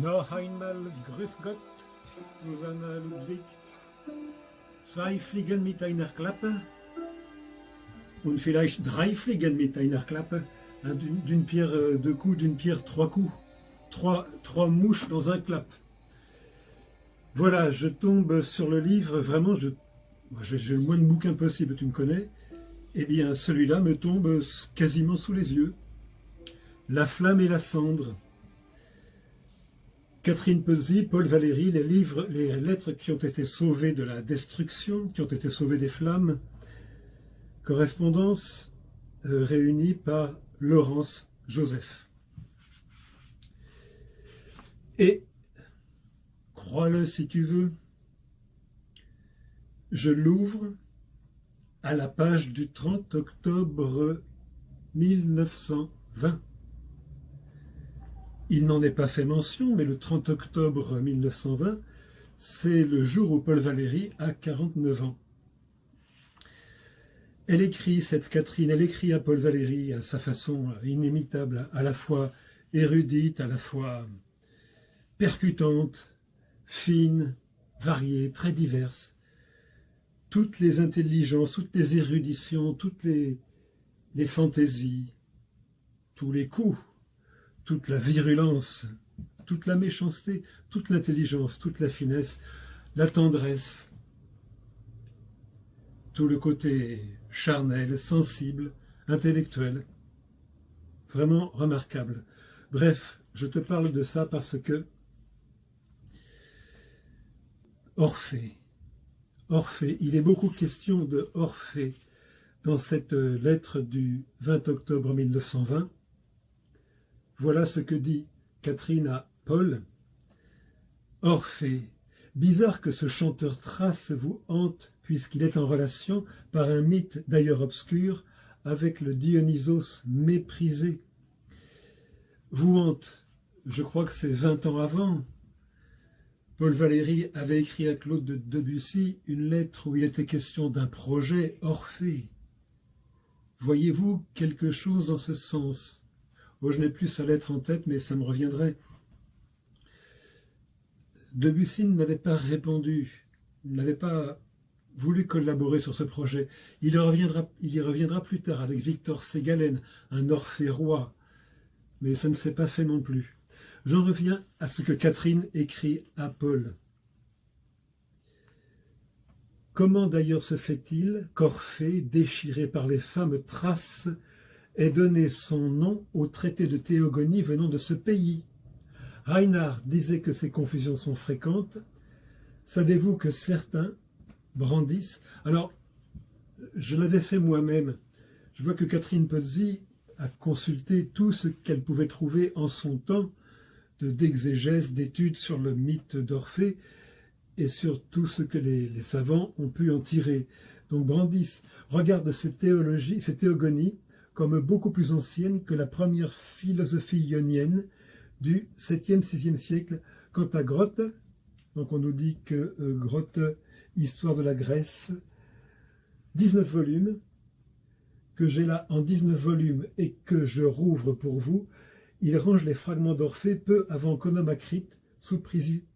Noch einmal grüß Gott, Susanna Ludwig. Zwei Fliegen mit einer Klappe und vielleicht drei Fliegen mit einer Klappe. D'une pierre deux coups, d'une pierre trois coups. Trois mouches dans un clap. Voilà, je tombe sur le livre, vraiment, j'ai le moins de bouquins possible, tu me connais. Eh bien, celui-là me tombe quasiment sous les yeux. La flamme et la cendre. Catherine Pesy, Paul Valéry, les lettres qui ont été sauvées de la destruction, qui ont été sauvées des flammes. Correspondance réunie par Laurence Joseph. Et, crois-le si tu veux, je l'ouvre à la page du 30 octobre 1920. Il n'en est pas fait mention, mais le 30 octobre 1920, c'est le jour où Paul Valéry a 49 ans. Elle écrit, cette Catherine, elle écrit à Paul Valéry à sa façon inimitable, à la fois érudite, à la fois percutante, fine, variée, très diverse. Toutes les intelligences, toutes les éruditions, toutes les fantaisies, tous les coups, toute la virulence, toute la méchanceté, toute l'intelligence, toute la finesse, la tendresse, tout le côté charnel, sensible, intellectuel. Vraiment remarquable. Bref, je te parle de ça parce que Orphée, il est beaucoup question de Orphée dans cette lettre du 20 octobre 1920. Voilà ce que dit Catherine à Paul. Orphée, bizarre que ce chanteur thrace vous hante puisqu'il est en relation par un mythe d'ailleurs obscur avec le Dionysos méprisé. Vous hante, je crois que c'est 20 ans avant. Paul Valéry avait écrit à Claude Debussy une lettre où il était question d'un projet Orphée. Voyez-vous quelque chose dans ce sens? Oh, je n'ai plus sa lettre en tête, mais ça me reviendrait. Debussy n'avait pas répondu, n'avait pas voulu collaborer sur ce projet. Il y reviendra plus tard avec Victor Ségalen, un Orphée roi, mais ça ne s'est pas fait non plus. J'en reviens à ce que Catherine écrit à Paul. Comment d'ailleurs se fait-il qu'Orphée, déchiré par les femmes thraces, ait donné son nom au traité de théogonie venant de ce pays? Reinhard disait que ces confusions sont fréquentes. Savez-vous que certains brandissent? Alors, je l'avais fait moi-même. Je vois que Catherine Pesy a consulté tout ce qu'elle pouvait trouver en son temps d'exégèse, d'études sur le mythe d'Orphée et sur tout ce que les savants ont pu en tirer. Donc Brandis regarde ces théogonies comme beaucoup plus anciennes que la première philosophie ionienne du 7e, 6e siècle. Quant à Grotte, donc on nous dit que Grotte, Histoire de la Grèce, 19 volumes, que j'ai là en 19 volumes et que je rouvre pour vous. Il range les fragments d'Orphée peu avant qu'Onomacrite, sous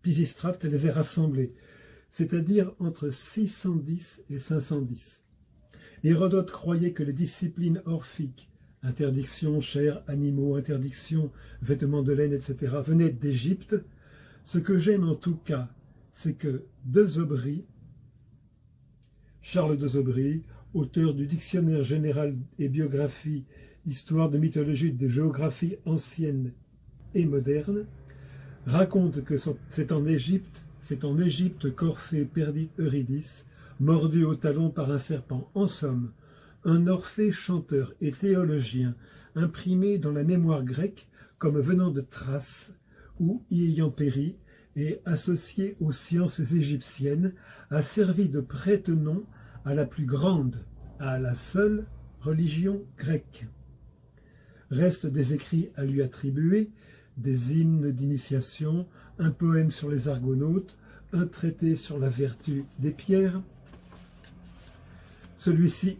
Pisistrate, les ait rassemblés, c'est-à-dire entre 610 et 510. Hérodote croyait que les disciplines orphiques, interdiction, chair, animaux, interdiction, vêtements de laine, etc., venaient d'Égypte. Ce que j'aime en tout cas, c'est que Charles de Zobry, auteur du Dictionnaire général et biographie, Histoire de mythologie de géographie ancienne et moderne, raconte que c'est en Égypte qu'Orphée perdit Eurydice, mordu au talon par un serpent. En somme, un Orphée chanteur et théologien, imprimé dans la mémoire grecque comme venant de Thrace, ou y ayant péri, et associé aux sciences égyptiennes, a servi de prête-nom à la plus grande, à la seule religion grecque. Restent des écrits à lui attribuer, des hymnes d'initiation, un poème sur les Argonautes, un traité sur la vertu des pierres. Celui-ci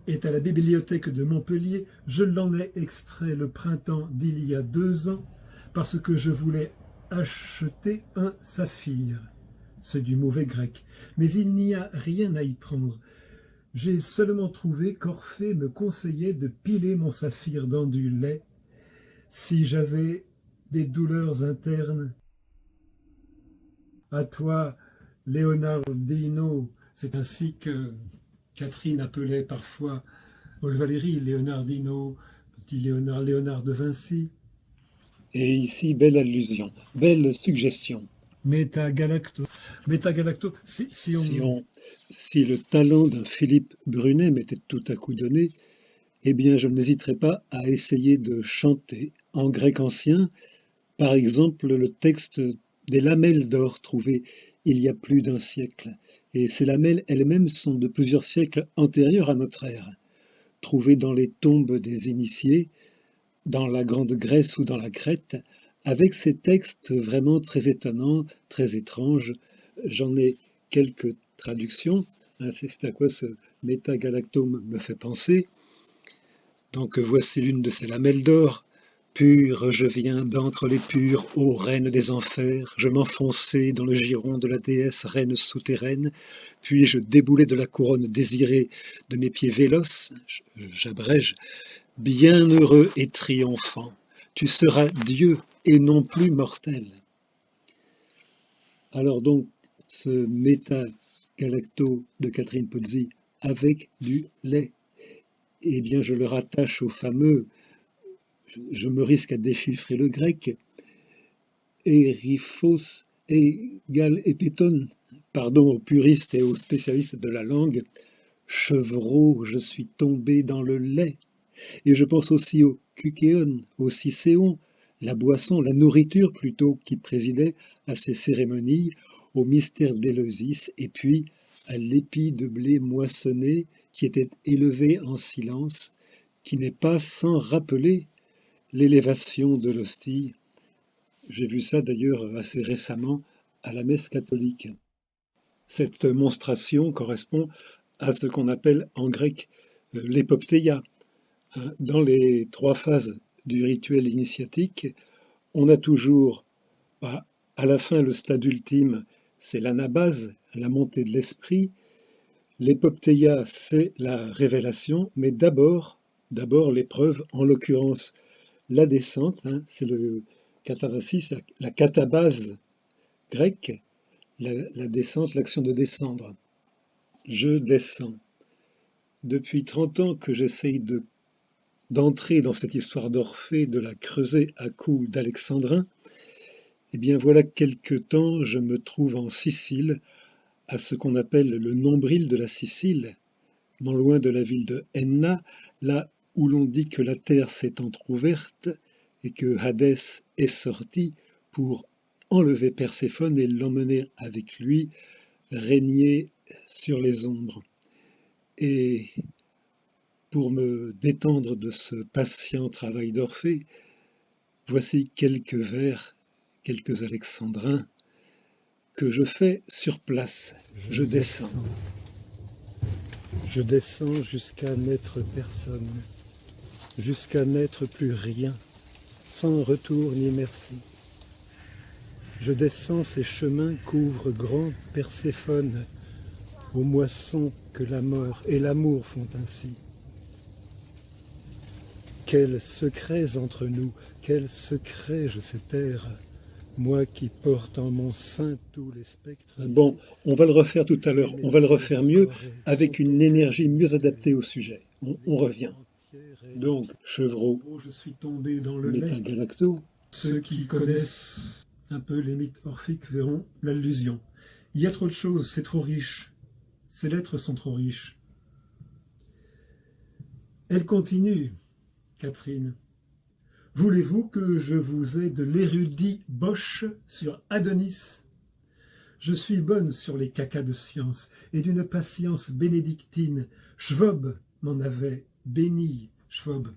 est à la bibliothèque de Montpellier. Je l'en ai extrait le printemps d'il y a 2 ans, parce que je voulais acheté un saphir. C'est du mauvais grec, mais il n'y a rien à y prendre. J'ai seulement trouvé qu'Orphée me conseillait de piler mon saphir dans du lait si j'avais des douleurs internes. À toi, Leonardino, c'est ainsi que Catherine appelait parfois Paul Valéry, Leonardino, petit Léonard de Vinci. Et ici, belle allusion, belle suggestion. Métagalacto. Métagalacto, Si le talent d'un Philippe Brunet m'était tout à coup donné, eh bien je n'hésiterais pas à essayer de chanter en grec ancien, par exemple le texte des lamelles d'or trouvées il y a plus d'un siècle. Et ces lamelles elles-mêmes sont de plusieurs siècles antérieures à notre ère, trouvées dans les tombes des initiés, dans la Grande Grèce ou dans la Crète, avec ces textes vraiment très étonnants, très étranges. J'en ai quelques traductions, c'est à quoi ce métagalactome me fait penser. Donc voici l'une de ces lamelles d'or. Pur, je viens d'entre les purs, ô reine des enfers, je m'enfonçai dans le giron de la déesse reine souterraine, puis je déboulai de la couronne désirée de mes pieds véloces, j'abrège, bienheureux et triomphant, tu seras Dieu et non plus mortel. Alors donc, ce métagalacto de Catherine Pozzi avec du lait, eh bien je le rattache au fameux, je me risque à déchiffrer le grec, Eriphos égale épéton, pardon aux puristes et aux spécialistes de la langue, chevreau, je suis tombé dans le lait. Et je pense aussi au kukéon, au cicéon, la boisson, la nourriture plutôt, qui présidait à ces cérémonies, au mystère d'Éleusis, et puis à l'épi de blé moissonné qui était élevé en silence, qui n'est pas sans rappeler l'élévation de l'hostie. J'ai vu ça d'ailleurs assez récemment à la messe catholique. Cette monstration correspond à ce qu'on appelle en grec l'époptéia. Dans les 3 phases du rituel initiatique, on a toujours à la fin le stade ultime, c'est l'anabase, la montée de l'esprit. L'époptéia, c'est la révélation, mais d'abord l'épreuve, en l'occurrence la descente, c'est le katabasis, la catabase grecque, la descente, l'action de descendre. Je descends. Depuis 30 ans que j'essaye d'entrer dans cette histoire d'Orphée, de la creuser à coups d'alexandrin, eh bien voilà quelque temps je me trouve en Sicile, à ce qu'on appelle le nombril de la Sicile, non loin de la ville de Enna, là où l'on dit que la terre s'est entr'ouverte et que Hadès est sorti pour enlever Perséphone et l'emmener avec lui régner sur les ombres. Et pour me détendre de ce patient travail d'Orphée, voici quelques vers, quelques alexandrins que je fais sur place. Je descends. Je descends jusqu'à n'être personne, jusqu'à n'être plus rien, sans retour ni merci. Je descends ces chemins qu'ouvre grand Perséphone, aux moissons que la mort et l'amour font ainsi. Quels secrets entre nous, quels secrets je sais taire, moi qui porte en mon sein tous les spectres. Bon, on va le refaire tout à l'heure, on va le refaire mieux, avec une énergie mieux adaptée au sujet. On revient. Donc, chevreau, Je suis tombé dans le lait. métagalacto. Ceux qui connaissent un peu les mythes orphiques verront l'allusion. Il y a trop de choses, c'est trop riche. Ces lettres sont trop riches. Elle continue, Catherine. Voulez-vous que je vous ai de l'érudit Bosch sur Adonis? Je suis bonne sur les cacas de science et d'une patience bénédictine. Schwob m'en avait béni, Schwob.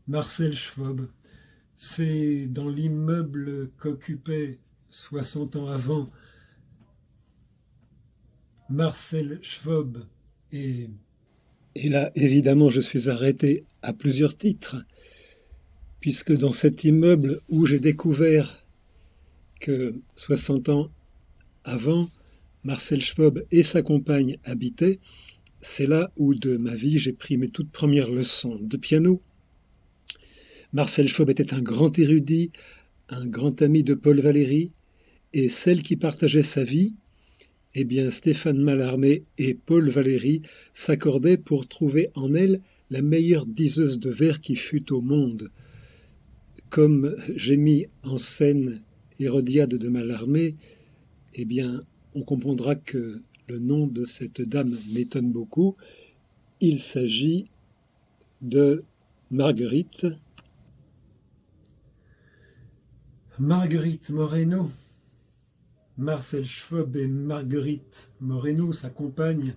Marcel Schwob, c'est dans l'immeuble qu'occupait 60 ans avant Marcel Schwob. Et là, évidemment, je suis arrêté à plusieurs titres. puisque dans cet immeuble où j'ai découvert que 60 ans avant, Marcel Schwob et sa compagne habitaient, c'est là où de ma vie j'ai pris mes toutes premières leçons de piano. Marcel Schwob était un grand érudit, un grand ami de Paul Valéry, et celle qui partageait sa vie, eh bien Stéphane Mallarmé et Paul Valéry s'accordaient pour trouver en elle la meilleure diseuse de vers qui fût au monde. Comme j'ai mis en scène Hérodiade de Mallarmé, eh bien on comprendra que le nom de cette dame m'étonne beaucoup. Il s'agit de Marguerite. Marguerite Moreno. Marcel Schwob et Marguerite Moreno, sa compagne,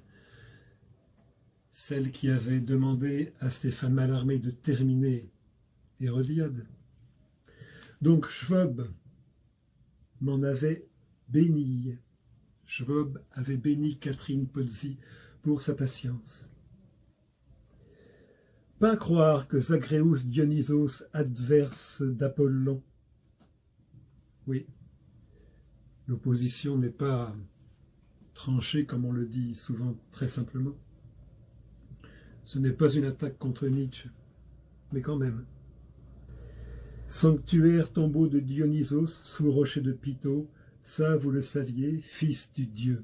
celle qui avait demandé à Stéphane Mallarmé de terminer Hérodiade. Donc Schwob m'en avait béni. Schwob avait béni Catherine Pozzi pour sa patience. Pas croire que Zagreus Dionysos adverse d'Apollon. Oui, l'opposition n'est pas tranchée comme on le dit souvent très simplement. Ce n'est pas une attaque contre Nietzsche, mais quand même. Sanctuaire tombeau de Dionysos sous rocher de Python, ça vous le saviez, fils du dieu.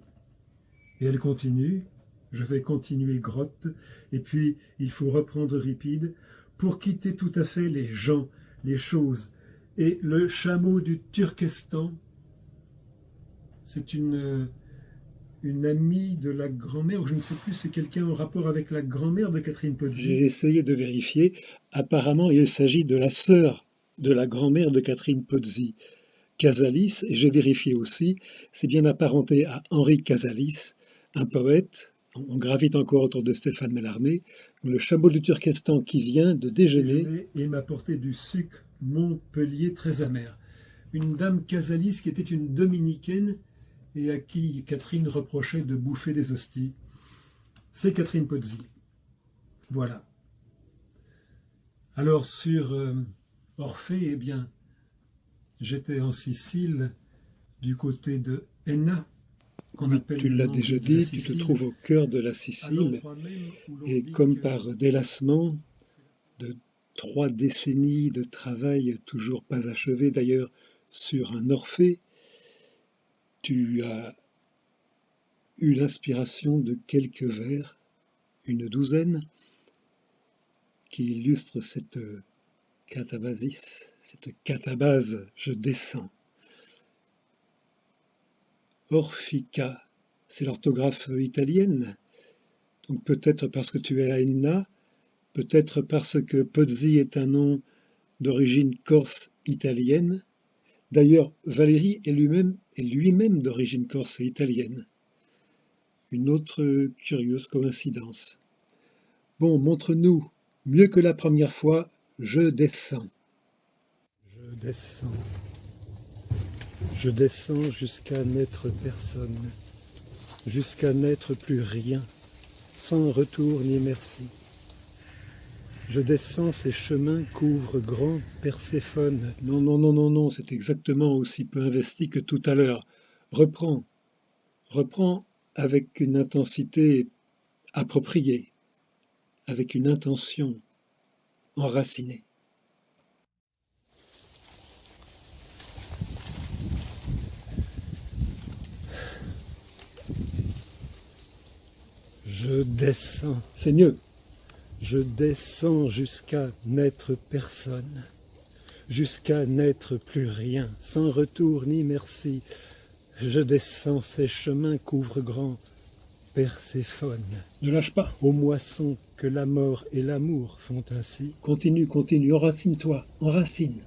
Et elle continue, je vais continuer grotte, et puis il faut reprendre Euripide pour quitter tout à fait les gens, les choses. Et le chameau du Turkestan, c'est une amie de la grand-mère, ou je ne sais plus, c'est quelqu'un en rapport avec la grand-mère de Catherine Pozzi. J'ai essayé de vérifier. Apparemment, il s'agit de la sœur de la grand-mère de Catherine Pozzi, Casalis, et j'ai vérifié aussi, c'est bien apparenté à Henri Casalis, un poète. On gravite encore autour de Stéphane Mallarmé. Le chameau du Turkestan qui vient de déjeuner. Et m'apporter du sucre Montpellier très amer. Une dame Casalis qui était une dominicaine et à qui Catherine reprochait de bouffer des hosties. C'est Catherine Pozzi. Voilà. Alors sur Orphée, eh bien, j'étais en Sicile, du côté de Enna, qu'on appelle. Tu l'as déjà dit, tu te trouves au cœur de la Sicile, et comme par délassement de 3 décennies de travail toujours pas achevé d'ailleurs sur un Orphée, tu as eu l'inspiration de quelques vers, une douzaine, qui illustrent cette catabasis, cette catabase, je descends. Orfica, c'est l'orthographe italienne, donc peut-être parce que tu es à Enna, peut-être parce que Pozzi est un nom d'origine corse italienne. D'ailleurs, Valéry est lui-même d'origine corse et italienne. Une autre curieuse coïncidence. Bon, montre-nous, mieux que la première fois, je descends. Je descends. Je descends jusqu'à n'être personne, jusqu'à n'être plus rien, sans retour ni merci. Je descends ces chemins qu'ouvre grand Perséphone. Non, c'est exactement aussi peu investi que tout à l'heure. Reprends avec une intensité appropriée, avec une intention enracinée. Je descends. C'est mieux. Je descends jusqu'à n'être personne, jusqu'à n'être plus rien, sans retour ni merci. Je descends ces chemins qu'ouvre grand Perséphone. Ne lâche pas. Aux moissons que la mort et l'amour font ainsi. Continue, enracine-toi, enracine.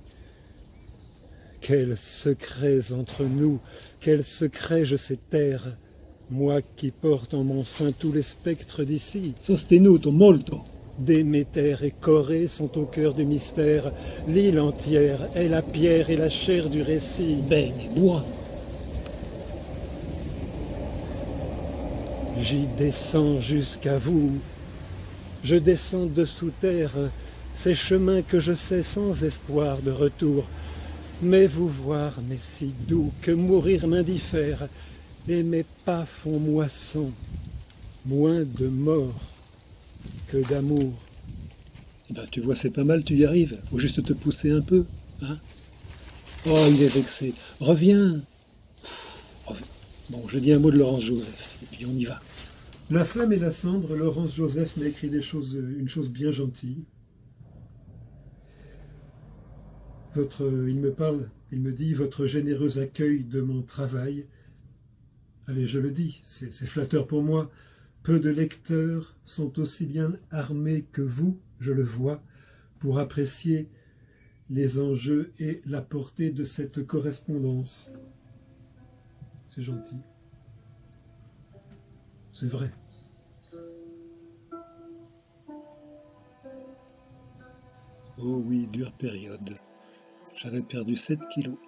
Quels secrets entre nous, quels secrets je sais taire, moi qui porte en mon sein tous les spectres d'ici. Sostenuto molto. Déméter et Corée sont au cœur du mystère. L'île entière est la pierre et la chair du récit. Bene, bois. J'y descends jusqu'à vous. Je descends dessous terre. ces chemins que je sais sans espoir de retour. Mais vous voir m'est si doux que mourir m'indiffère, et mes pas font moisson, moins de mort que d'amour. Eh ben, tu vois, c'est pas mal, tu y arrives. Faut juste te pousser un peu, hein. Oh, il est vexé. Reviens. Reviens. Bon, je dis un mot de Laurence Joseph, et puis on y va. La flamme et la cendre, Laurence Joseph m'a écrit une chose bien gentille. Il me dit, votre généreux accueil de mon travail. Allez, je le dis, c'est flatteur pour moi. Peu de lecteurs sont aussi bien armés que vous, je le vois, pour apprécier les enjeux et la portée de cette correspondance. C'est gentil. C'est vrai. Oh oui, dure période. J'avais perdu 7 kilos.